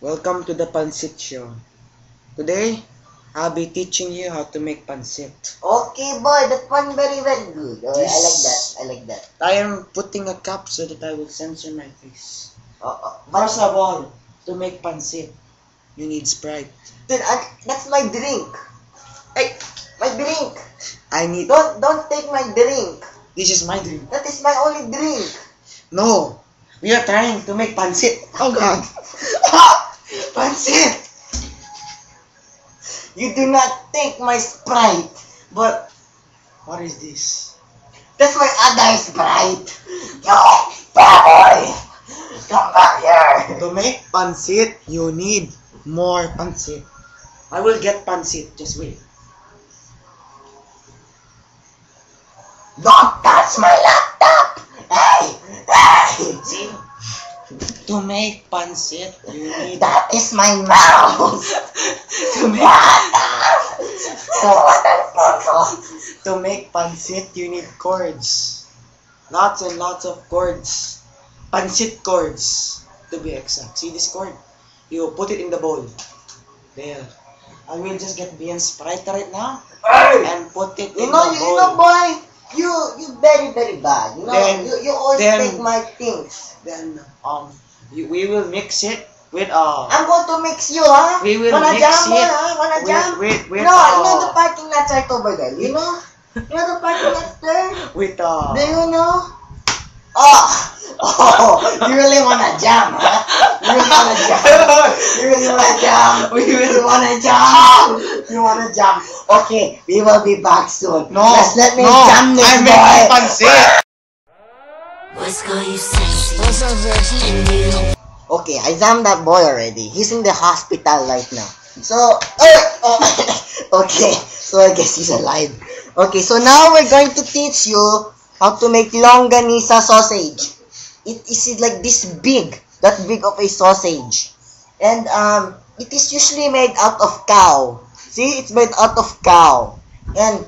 Welcome to the Pancit Show. Today, I'll be teaching you how to make pancit. Okay, boy, that one very good. Oh, Yes. I like that. I am putting a cap so that I will censor my face. But First of all, to make pancit, you need Sprite. dude, that's my drink. Hey, My drink. I need. Don't take my drink. This is my drink. That is my only drink. No, we are trying to make pancit. Oh God, pancit. You do not take my Sprite. But what is this? That's my other Sprite. Yo, boy, come back here. To make pancit, you need more pancit. I will get pancit. Just wait. Don't touch my laptop. Hey. See? To make pancit, you need. That is my mouse. To make What to make pancit, you need cords. Lots and lots of cords. Pancit cords, to be exact. See this cord? You put it in the bowl. There. I will just get BN Sprite right now and put it in the bowl. You know, boy. You very bad. You know, Then- you always then- take my things. Then we will mix it with I'm going to mix you, huh? We will Wanna mix jam, boy, it huh? Wanna jam? with No, you know the parking lot's right over there. You know? You know the parking lot's there? with Do you know? Oh, you really wanna jam, huh? You really wanna jam. You really wanna jam. You wanna jam. You wanna jam. Okay, we will be back soon. No, Let me no, jam this I'm boy. making pancit. Boys call you sexy. Okay, I jammed that boy already. He's in the hospital right now. So, okay, so I guess he's alive. Okay, so now we're going to teach you how to make longanisa sausage. It is like this big, that big of a sausage. And it is usually made out of cow. See, it's made out of cow. And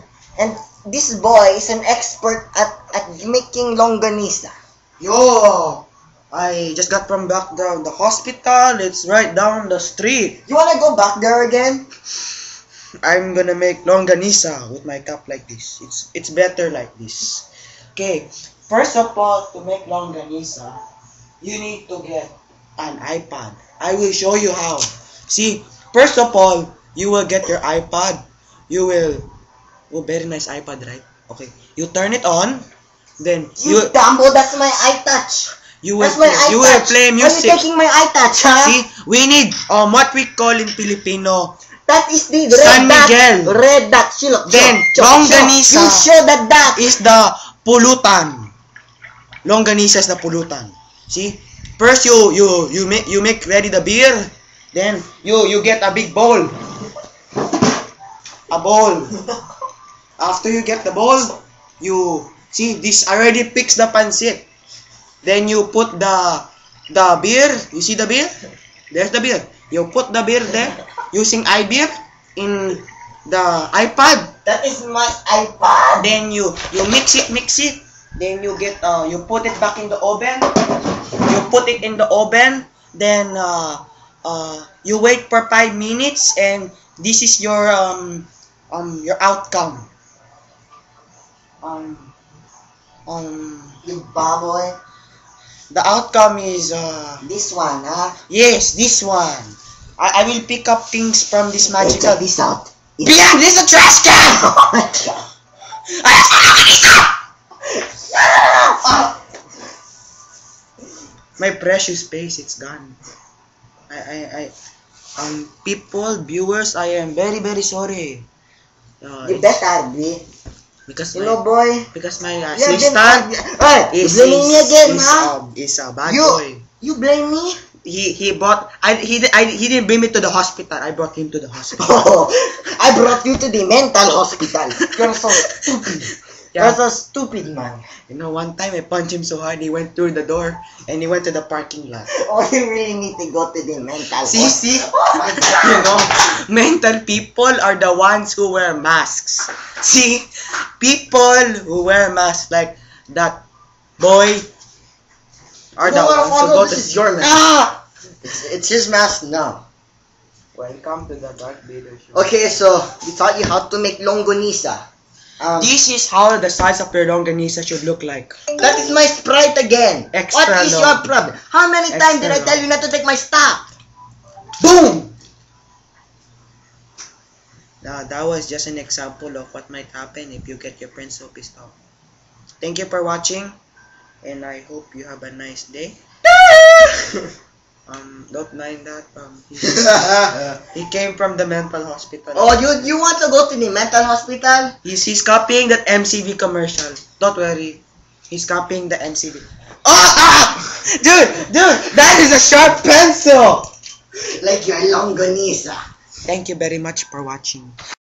this boy is an expert at making longanisa. Yo, I just got from back the hospital. It's right down the street. You wanna go back there again? I'm gonna make longanisa with my cup like this. It's better like this. Okay, first of all, to make longanisa, you need to get an iPad. I will show you how. See, first of all, you will get your iPad. You will, oh, very nice iPad, right? Okay, you turn it on, then You Dumbo, that's my iTouch. you will That's my iTouch. you will play Are you music. taking my iTouch, huh? See, we need what we call in Filipino. That is the San red dot. Miguel. Red dot. Shilok, Then, longanisa. You show that dot. Is the pulutan. Longanisa is the pulutan. See? First you make ready the beer. Then you get a big bowl. A bowl. After you get the bowl, you see this already picks the pancit. Then you put the beer. You see the beer? There's the beer. You put the beer there using iBeer in the iPad. That is my iPad. Then you mix it. Then you get you put it back in the oven. You put it in the oven. Then you wait for 5 minutes, and this is your outcome. You baboy. The outcome is This one, huh? yes, this one. I will pick up things from this Hey, magical. check this out. Bian, this is a trash can. My precious space, it's gone. People, viewers, I am very sorry. You better be. Because You know, boy. because my You assistant Hey, you blaming me again, huh? is a bad You boy. you blame me? He brought he didn't bring me to the hospital. I brought him to the hospital. Oh, I brought you to the mental hospital. You're so stupid. Yeah. You're so stupid, man. You know, one time I punched him so hard he went through the door and he went to the parking lot. Oh, you really need to go to the mental See, hospital. you know, mental people are the ones who wear masks. See, people who wear masks like that boy are the ones who go to This is your man. ah. It's his mask now. Welcome to the Darth Vader show. Okay, so we taught you how to make longanisa. This is how the size of your longanisa should look like. That is my Sprite again. Extra What is long. your problem? How many times did I Extra tell you not to take my stuff? Boom! Now, that was just an example of what might happen if you get your friend so pissed off. Thank you for watching, and I hope you have a nice day. Don't mind that. He came from the mental hospital. Oh, you want to go to the mental hospital? He's copying that MCV commercial. Don't worry. He's copying the MCV. Dude, that is a sharp pencil. Like your longanisa. Thank you very much for watching.